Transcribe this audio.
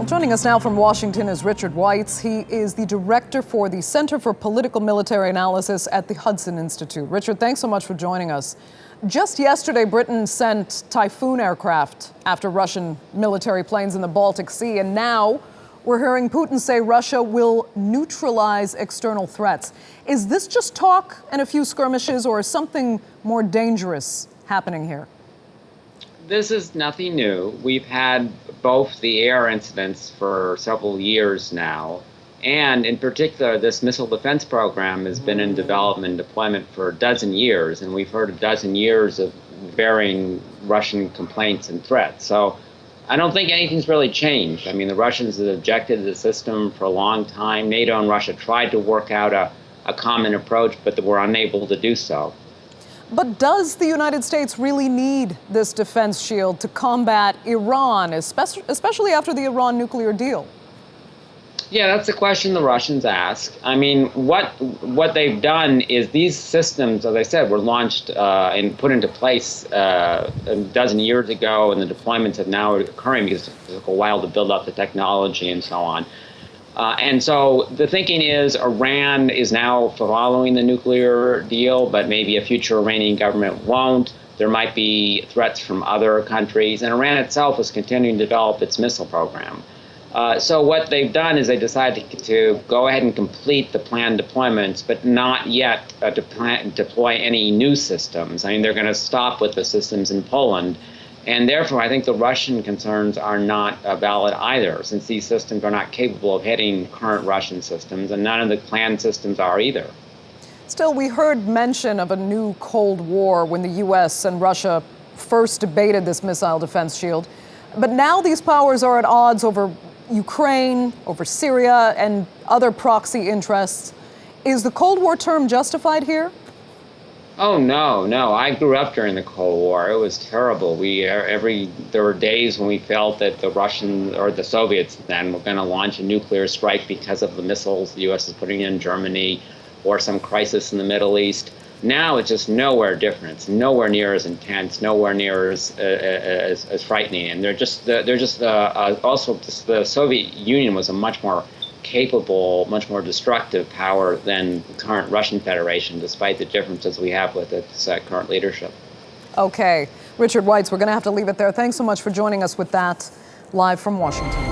Well, joining us now from Washington is Richard Weitz. He is the director for the Center for Political Military Analysis at the Hudson Institute. Richard, thanks so much for joining us. Just yesterday, Britain sent Typhoon aircraft after Russian military planes in the Baltic Sea, and now we're hearing Putin say Russia will neutralize external threats. Is this just talk and a few skirmishes, or is something more dangerous happening here? This is nothing new. We've had both the air incidents for several years now, and in particular, this missile defense program has been in development and deployment for a dozen years, and we've heard a dozen years of varying Russian complaints and threats. So I don't think anything's really changed. I mean, the Russians have objected to the system for a long time. NATO and Russia tried to work out a common approach, but they were unable to do so. But does the United States really need this defense shield to combat Iran, especially after the Iran nuclear deal? Yeah, that's the question the Russians ask. I mean, what they've done is these systems, as I said, were launched and put into place a dozen years ago, and the deployments have now occurring because it took a while to build up the technology and so on. And so the thinking is Iran is now following the nuclear deal, but maybe a future Iranian government won't. There might be threats from other countries, and Iran itself is continuing to develop its missile program. So what they've done is they decided to go ahead and complete the planned deployments, but not yet deploy any new systems. I mean, they're going to stop with the systems in Poland. And therefore, I think the Russian concerns are not valid either, since these systems are not capable of hitting current Russian systems, and none of the planned systems are either. Still, we heard mention of a new Cold War when the U.S. and Russia first debated this missile defense shield. But now these powers are at odds over Ukraine, over Syria, and other proxy interests. Is the Cold War term justified here? Oh, no. I grew up during the Cold War. It was terrible. There were days when we felt that the Russians, or the Soviets then, were going to launch a nuclear strike because of the missiles the U.S. is putting in Germany, or some crisis in the Middle East. Now it's just nowhere different. It's nowhere near as intense, nowhere near as frightening. And also the Soviet Union was a much more capable, much more destructive power than the current Russian Federation, despite the differences we have with its current leadership. Okay. Richard Weitz, we're going to have to leave it there. Thanks so much for joining us with that live from Washington.